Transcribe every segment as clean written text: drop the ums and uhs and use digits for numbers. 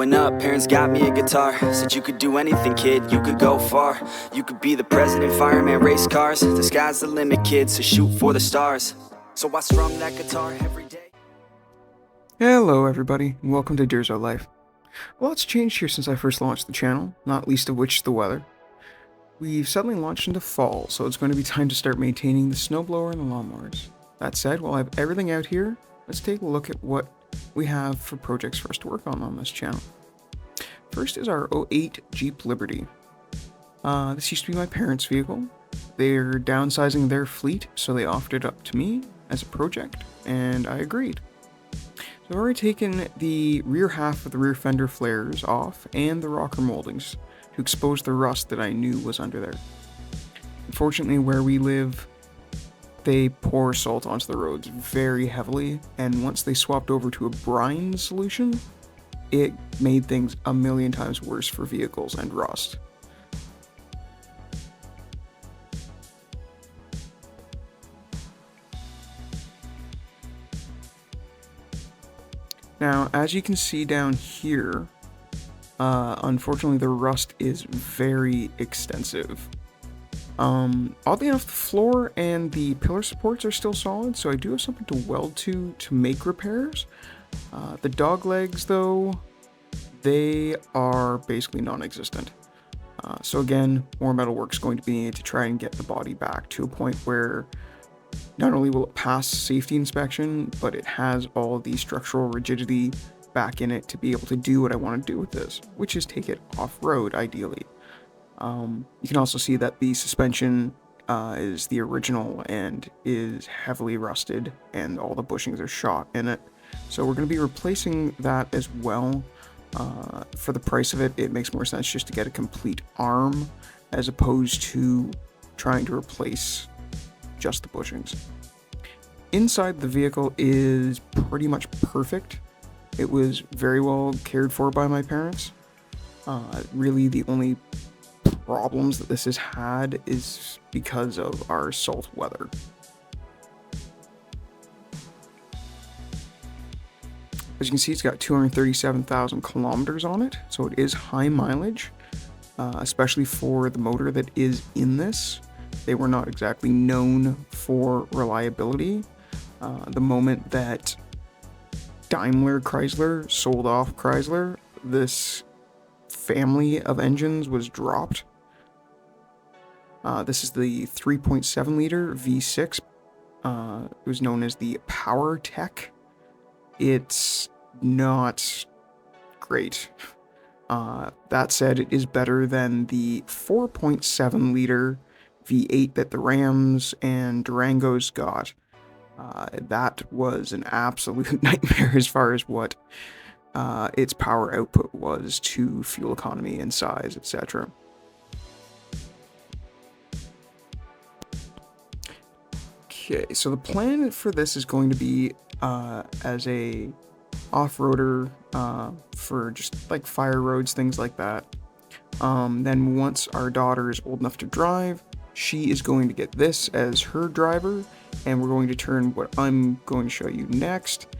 Growing up, parents got me a guitar. Said you could do anything, kid, you could go far. You could be the president, fireman, race cars. The sky's the limit, kid, so shoot for the stars. So I strum that guitar every day. Hello everybody, and welcome to Dears Our Life. A lot's changed here since I first launched the channel, not least of which the weather. We've suddenly launched into fall, so it's going to be time to start maintaining the snowblower and the lawnmowers. That said, while I have everything out here, let's take a look at what we have for projects for us to work on this channel. First is our '08 Jeep Liberty. This used to be my parents' vehicle. They're downsizing their fleet, so they offered it up to me as a project, and I agreed. So I've already taken the rear half of the rear fender flares off and the rocker moldings to expose the rust that I knew was under there. Unfortunately, where we live, they pour salt onto the roads very heavily, and once they swapped over to a brine solution, it made things a million times worse for vehicles and rust. Now, as you can see down here, unfortunately the rust is very extensive. Oddly enough, the floor and the pillar supports are still solid, so I do have something to weld to make repairs. The dog legs, though, they are basically non-existent. So again, more metal work's going to be needed to try and get the body back to a point where not only will it pass safety inspection, but it has all the structural rigidity back in it to be able to do what I want to do with this, which is take it off-road, ideally. You can also see that the suspension is the original and is heavily rusted, and all the bushings are shot in it. So we're going to be replacing that as well. For the price of it, it makes more sense just to get a complete arm as opposed to trying to replace just the bushings. Inside the vehicle is pretty much perfect. It was very well cared for by my parents. Really the only problems that this has had is because of our salt weather. As you can see, it's got 237,000 kilometers on it, so it is high mileage, especially for the motor that is in this. They were not exactly known for reliability. The moment that Daimler Chrysler sold off Chrysler, this family of engines was dropped. This is the 3.7 liter V6. It was known as the Power Tech. It's not great. That said, it is better than the 4.7 liter V8 that the Rams and Durangos got. That was an absolute nightmare as far as what its power output was to fuel economy and size, etc. Okay, so the plan for this is going to be as a off-roader for just like fire roads, things like that. Then once our daughter is old enough to drive, she is going to get this as her driver, and we're going to turn what I'm going to show you next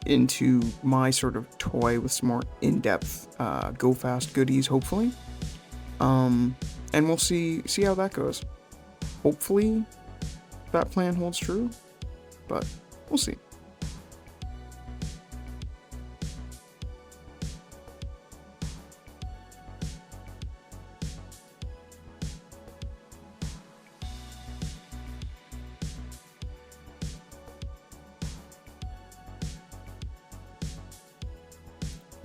into my sort of toy with some more in-depth go fast goodies, hopefully. And we'll see how that goes. Hopefully that plan holds true, but we'll see.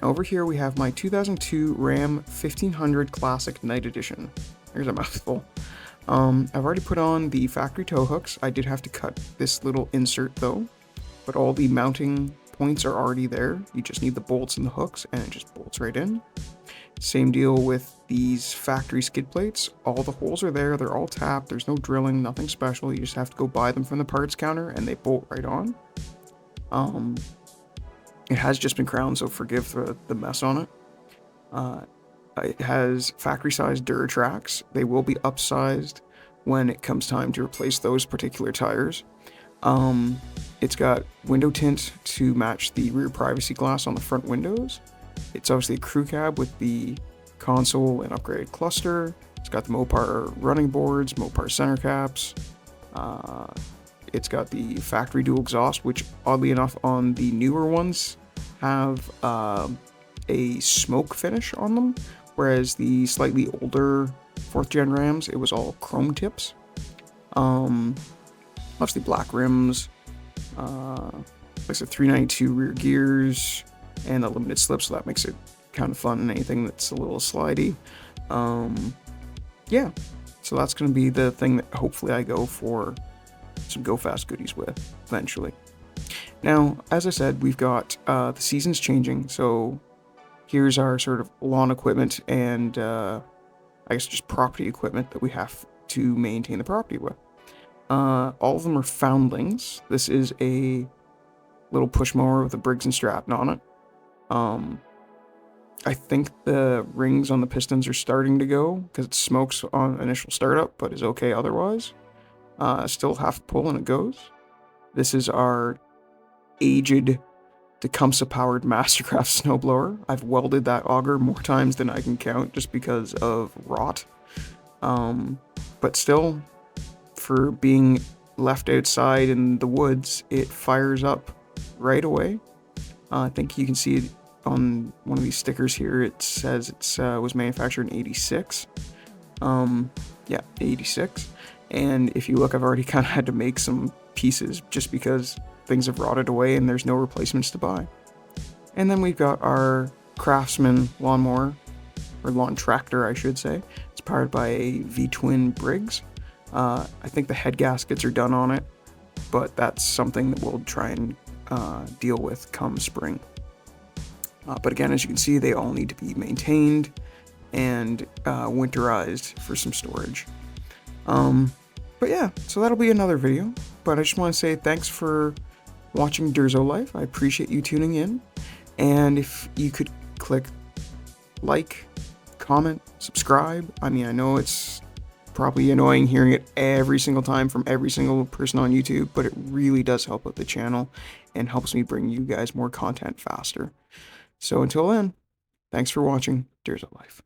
Over here we have my 2002 Ram 1500 Classic Night Edition. Here's a mouthful. I've already put on the factory tow hooks. I did have to cut this little insert though, but all the mounting points are already there. You just need the bolts and the hooks, and it just bolts right in. Same deal with these factory skid plates. All the holes are there. They're all tapped. There's no drilling, nothing special. You just have to go buy them from the parts counter and they bolt right on. It has just been crowned, so forgive the mess on it. It has factory-sized Duratracks. They will be upsized when it comes time to replace those particular tires. It's got window tint to match the rear privacy glass on the front windows. It's obviously a crew cab with the console and upgraded cluster. It's got the Mopar running boards, Mopar center caps. It's got the factory dual exhaust, which oddly enough on the newer ones have a smoke finish on them, whereas the slightly older 4th gen Rams, it was all chrome tips. Obviously black rims, like I said, 392 rear gears, and a limited slip, so that makes it kind of fun in anything that's a little slidey. Yeah, so that's going to be the thing that hopefully I go for some Go Fast goodies with eventually. Now, as I said, we've got the seasons changing, so here's our sort of lawn equipment and I guess just property equipment that we have to maintain the property with. All of them are foundlings. This is a little push mower with a Briggs & Stratton on it. I think the rings on the pistons are starting to go because it smokes on initial startup, but is okay otherwise. Still half pull and it goes. This is our aged Tecumseh powered Mastercraft snowblower. I've welded that auger more times than I can count just because of rot. But still, for being left outside in the woods, it fires up right away. I think you can see it on one of these stickers here. It says it was manufactured in 86. Yeah, 86. And if you look, I've already kind of had to make some pieces just because things have rotted away and there's no replacements to buy. And then we've got our Craftsman lawnmower, or lawn tractor, I should say. It's powered by a V-twin Briggs. I think the head gaskets are done on it, but that's something that we'll try and deal with come spring. But again, as you can see, they all need to be maintained and winterized for some storage. But yeah, so that'll be another video. But I just want to say thanks for watching Durzo Life. I appreciate you tuning in. And if you could click like, comment, subscribe. I mean, I know it's probably annoying hearing it every single time from every single person on YouTube, but it really does help out the channel and helps me bring you guys more content faster. So until then, thanks for watching Durzo Life.